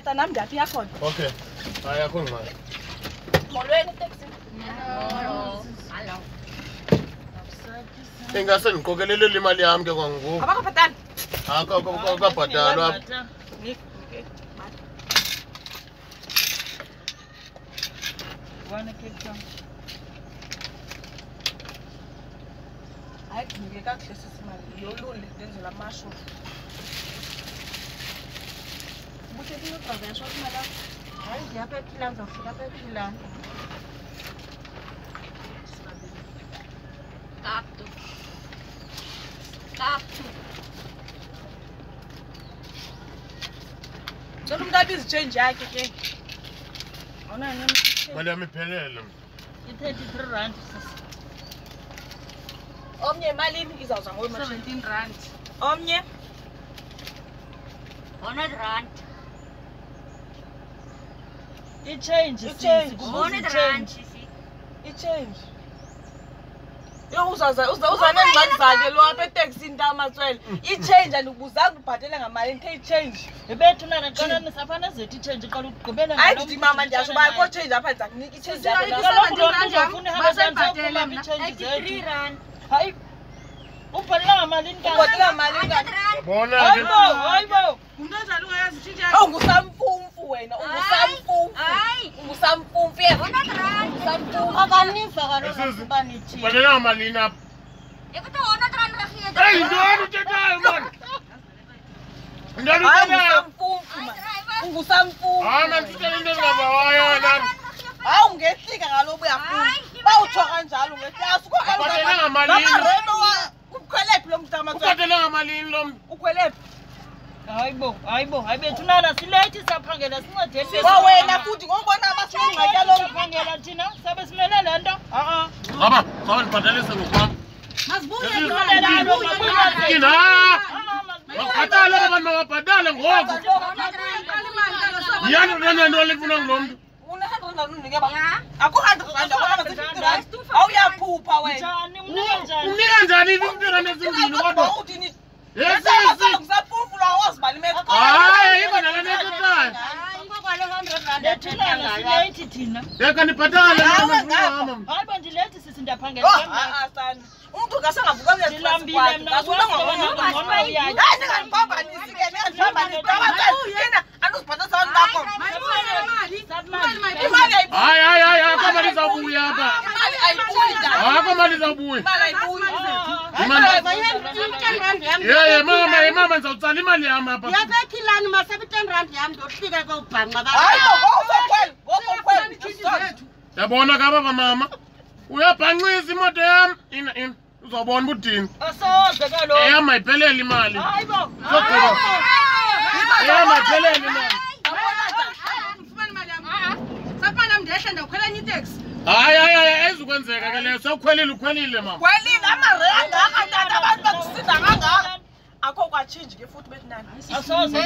Tata nami ndaphi yakhona? Okay. Hayi akho ngqala. Molweni taxi. Hello. Ingase ndiqokelele imali yami ke kwangoku. Abakabhatali. Akabhatalwa. Wana Cape Town. Hayi ngike kakuhle sisimali. Yolule ndenzela amasho. Buthe kuyobhaza yasho imali. Hayi ngiyapha ekhilani zofika apha ekhilani. Kaptu. Ngicela umuntu abize change yakhe ke. Awuna nami. Mali yami iphelele. I-33 sisi. Omnye imalini izawuza ngowe machine. 17 rand. Omnye 100 rand. i-change Sisi, 100 rand sisi. i-change. Yo uzaza nengxaki zakhe lo apha eTaxini ntamatswele. I-change andikubuzanga ubhatele ngamali into i-change. Bethu nana qala nisafana zethu i-change qala ukugqibela Hayi ndithi mama ndiyasho uba akho change apha ndiza kunika i-change yakho. I-3 rand. Hayi ubhalela ngamalini Ubhatela malini ngani? Yabona ke. Hayibo Umuntu onjalo ungayazi change yakhe. Ungusamfumfu wena, ungusamfumfu. Hayi. Ungusamfumfu yena. 100 rand. Ungusamfumfu. akanifa kaloku uba nithi Balela malini apha. Ikuthi 100 rand regiet. Hey, ntoni uthethayo man? Ntoni Hayi uthethayo? ungusamfumfu man. Ungusamfumfu. Hayi man sithele into engabawayo nami. Hawu ungehlika kaloku uyafuna. Bawutsho kanjalo ungehlika. Ubhatele ngamalini? Reno ukhwelephi lo mntama tswele? Ubhatele ngamalini lo mntu? Ukhwelephi? hayibo bethu nana silethi saphangela sincedeni Wawena futhi ngobona abasinengxaki lo saphangela thina sabe simele le nto Baba, ndibhatalise ngokwam. Kina. Bhatale abantu mabhatale ngoku. Yani nento lifuna ngulo mntu. Akho 100 rand yabona ngathi awuyaphupha wena. njani unika njani Unika njani 50 rand ezimbini kodwa? Uthini? Yes, Ngusaphufu la wazibali meko. hayi iba nale nto ethethayo. bethu nana silethi thina Yeka ndibhatale mama. hayibo ndilethi sisi Oh, ndiyaphangela sana. Umuntu ngasengavuka Ndilambile mna, ningandibambanisi ke ningandibambanisi yena anduzibhatasa abantu bakho. Imali ayibuyi. Hayi akho mali izawubuya apha. Imali ayibuyi njani? Akho mali izawubuya. Imali ayibuyi. Mama ndizawutsala imali yam apha. Yabekhilani masabe 10 rand yami ndohlika kobhanqa Hayi ngosokhwela. Yabona ka baba mama. Uyabhanqisa imoto yam. Ina. Uzawubona ubudini. asoze kaloku Eyam ayiphelele imali. hayibo Eyam ayiphelele imali. Hayi ezukwenzeka ke leyo. Sewukhwelile mama. Kwelini amarenda akatata abantu bakusinda kangaka. Akho kwachange ke futhi bethi nani. asoze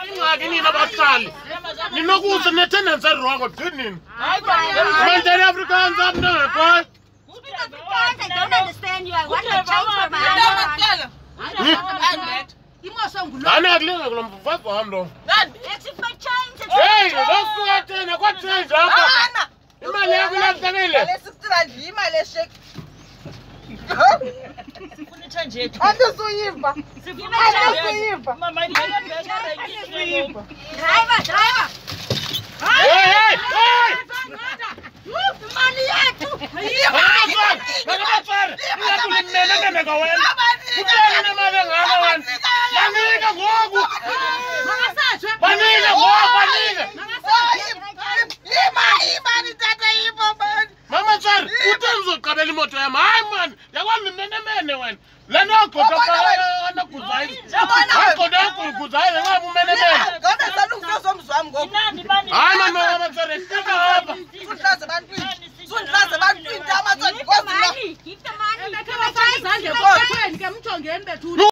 Ingxaki nina bahlali. Ninokuthi ne-attendance erongo thini nina? hayibo Mandela Africans up now, boy. I don't understand you. I want to change my mind. Ana kulinga kulo mfazi wami lo. Let's if I change it. Hey, losuka thina kwa change apha. Ana. Imali yakho ilahlekile. Le 60 rand imali eshek. sifuna i-change yethu Andizuyiva. Andizuyiva. mama ibayibeshareyiyiva Driver. Hey. Money yethu. Nene kawena. Kutheni nemali engaka wena? Banika ngoku. Banika ngoku. Imali tata yibo man. Mama tsari, utheni uzoqabela imoto yami? Hayi man, yakwazi nimenemene wena. Le nto yogoda phaa anaguzayo. Agoda yoguzayo nxa umenemene.